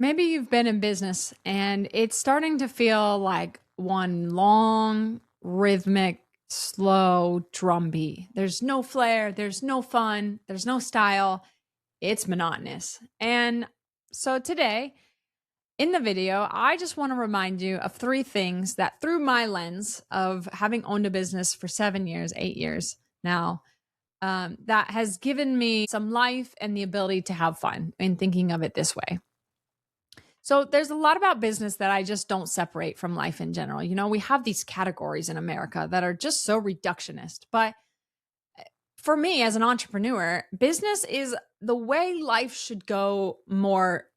Maybe you've been in business and it's starting to feel like one long, rhythmic, slow drumbeat. There's no flair, there's no fun, there's no style. It's monotonous. And so today, in the video, I just want to remind you of three things that, through my lens of having owned a business for 7 years, 8 years now, that has given me some life and the ability to have fun in thinking of it this way. So there's a lot about business that I just don't separate from life in general. We have these categories in America that are just so reductionist. But for me as an entrepreneur, business is the way life should go more.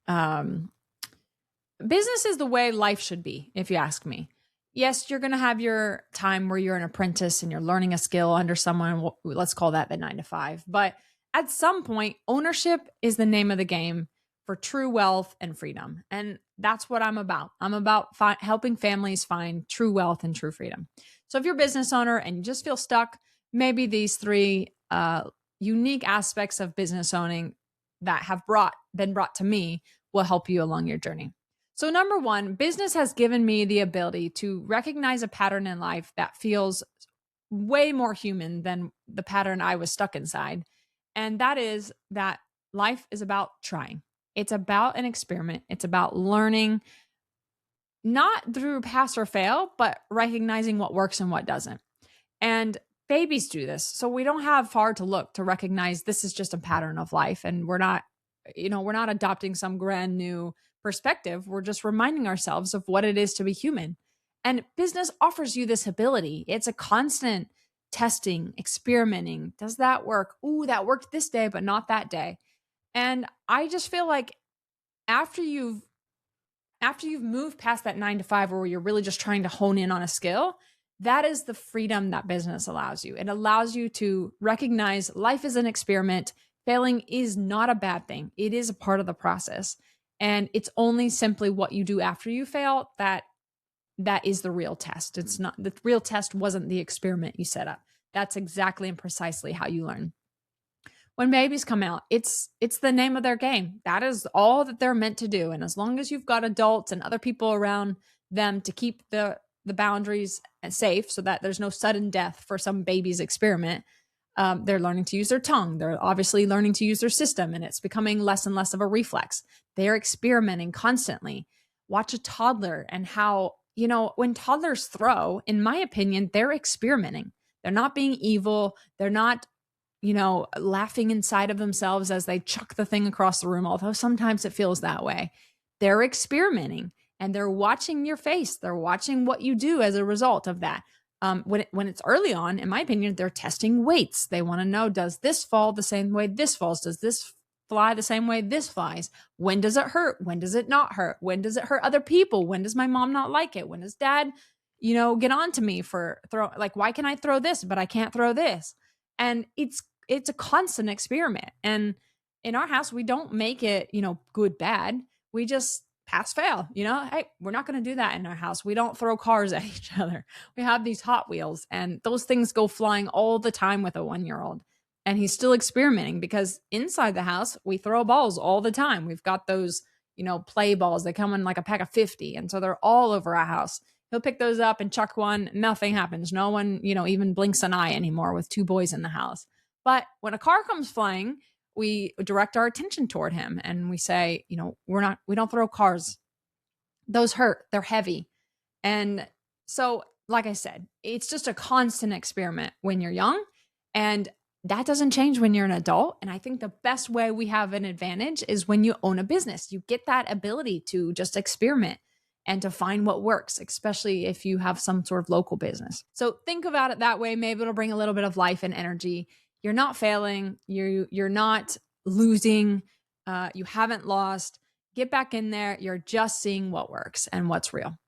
Um, Business is the way life should be, if you ask me. Yes, you're going to have your time where you're an apprentice and you're learning a skill under someone. Let's call that the 9 to 5. But at some point, ownership is the name of the game for true wealth and freedom. And that's what I'm about. I'm about helping families find true wealth and true freedom. So if you're a business owner and you just feel stuck, maybe these three unique aspects of business owning that have been brought to me will help you along your journey. So number one, business has given me the ability to recognize a pattern in life that feels way more human than the pattern I was stuck inside. And that is that life is about trying. It's about an experiment. It's about learning, not through pass or fail, but recognizing what works and what doesn't. And babies do this. So we don't have far to look to recognize this is just a pattern of life. And we're not adopting some grand new perspective. We're just reminding ourselves of what it is to be human. And business offers you this ability. It's a constant testing, experimenting. Does that work? Ooh, that worked this day, but not that day. And I just feel like after you've moved past that 9 to 5 where you're really just trying to hone in on a skill, that is the freedom that business allows you. It allows you to recognize life is an experiment. Failing is not a bad thing. It is a part of the process. And it's only simply what you do after you fail that is the real test. It's not, the real test wasn't the experiment you set up. That's exactly and precisely how you learn. When babies come out, it's the name of their game. That is all that they're meant to do. And as long as you've got adults and other people around them to keep the boundaries safe so that there's no sudden death for some baby's experiment, they're learning to use their tongue. They're obviously learning to use their system, and it's becoming less and less of a reflex. They're experimenting constantly. Watch a toddler and how, when toddlers throw, in my opinion, they're experimenting. They're not being evil. They're not, laughing inside of themselves as they chuck the thing across the room, although sometimes it feels that way. They're experimenting and they're watching your face. They're watching what you do as a result of that. When it's early on, in my opinion, they're testing weights. They want to know, does this fall the same way this falls? Does this fly the same way this flies? When does it hurt? When does it not hurt? When does it hurt other people? When does my mom not like it? When does dad, get on to me for why can I throw this, but I can't throw this? And it's a constant experiment. And in our house, we don't make it, good, bad. We just pass fail, hey, we're not going to do that in our house. We don't throw cars at each other. We have these Hot Wheels and those things go flying all the time with a 1-year-old. And he's still experimenting because inside the house, we throw balls all the time. We've got those, play balls. They come in like a pack of 50. And so they're all over our house. He'll pick those up and chuck one. Nothing happens. No one, even blinks an eye anymore with 2 boys in the house. But when a car comes flying, we direct our attention toward him and we say, we don't throw cars. Those hurt. They're heavy. And so, like I said, it's just a constant experiment when you're young, and that doesn't change when you're an adult. And I think the best way we have an advantage is when you own a business. You get that ability to just experiment and to find what works, especially if you have some sort of local business. So think about it that way. Maybe it'll bring a little bit of life and energy. You're not failing. You're not losing. You haven't lost. Get back in there. You're just seeing what works and what's real.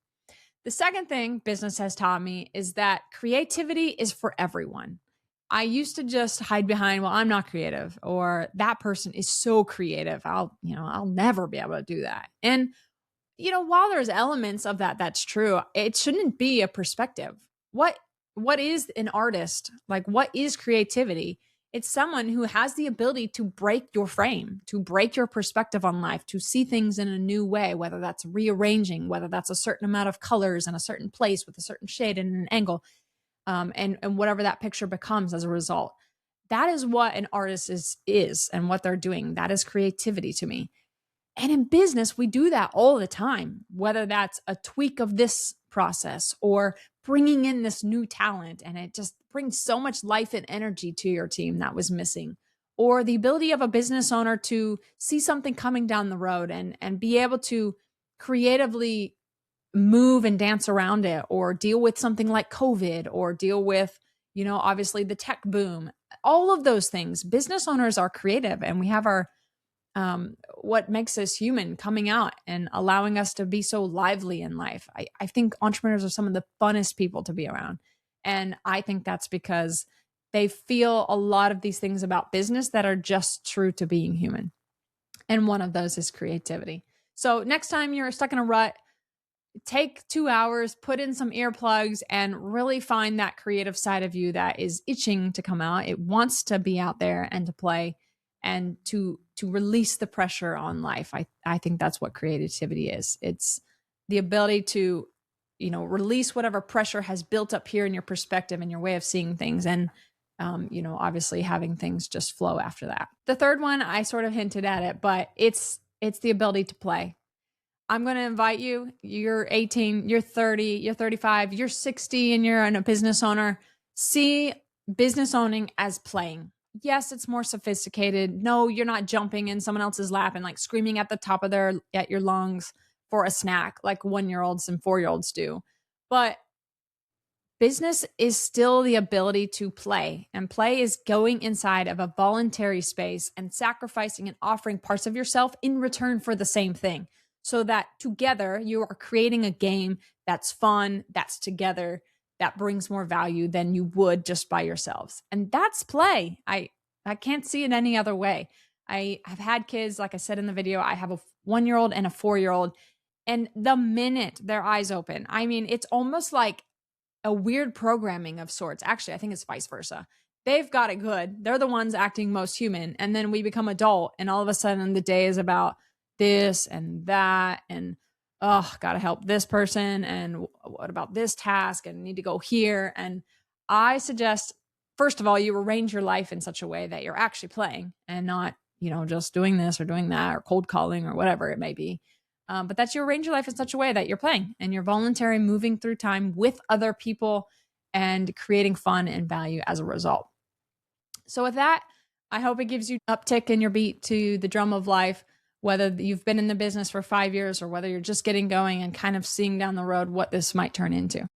The second thing business has taught me is that creativity is for everyone. I used to just hide behind, well, I'm not creative, or that person is so creative. I'll never be able to do that. And, while there's elements of that's true, it shouldn't be a perspective. What is an artist? Like, what is creativity? It's someone who has the ability to break your frame, to break your perspective on life, to see things in a new way, whether that's rearranging, whether that's a certain amount of colors in a certain place with a certain shade and an angle, and whatever that picture becomes as a result. That is what an artist is and what they're doing. That is creativity to me. And in business, we do that all the time, whether that's a tweak of this process or bringing in this new talent, and it just brings so much life and energy to your team that was missing. Or the ability of a business owner to see something coming down the road and be able to creatively move and dance around it, or deal with something like COVID, or deal with, obviously the tech boom. All of those things. Business owners are creative, and we have our what makes us human coming out and allowing us to be so lively in life. I think entrepreneurs are some of the funnest people to be around. And I think that's because they feel a lot of these things about business that are just true to being human. And one of those is creativity. So next time you're stuck in a rut, take 2 hours, put in some earplugs, and really find that creative side of you that is itching to come out. It wants to be out there and to play and to release the pressure on life. I think that's what creativity is. It's the ability to, release whatever pressure has built up here in your perspective and your way of seeing things. And, obviously having things just flow after that. The third one, I sort of hinted at it, but it's the ability to play. I'm going to invite you. You're 18, you're 30, you're 35, you're 60, and you're a business owner. See business owning as playing. Yes, it's more sophisticated. No, you're not jumping in someone else's lap and like screaming at the top of at your lungs for a snack like 1-year-olds and 4-year-olds do. But business is still the ability to play, and play is going inside of a voluntary space and sacrificing and offering parts of yourself in return for the same thing, so that together you are creating a game that's fun, that's together, that brings more value than you would just by yourselves. And that's play. I can't see it any other way. I have had kids, like I said in the video, I have a 1-year-old and a 4-year-old. And the minute their eyes open, I mean, it's almost like a weird programming of sorts. Actually, I think it's vice versa. They've got it good. They're the ones acting most human. And then we become adult, and all of a sudden the day is about this and that, and gotta help this person, and what about this task, and need to go here. And I suggest, first of all, you arrange your life in such a way that you're actually playing and not, just doing this or doing that or cold calling or whatever it may be. But that you arrange your life in such a way that you're playing and you're voluntary, moving through time with other people and creating fun and value as a result. So with that, I hope it gives you an uptick in your beat to the drum of life, whether you've been in the business for 5 years or whether you're just getting going and kind of seeing down the road what this might turn into.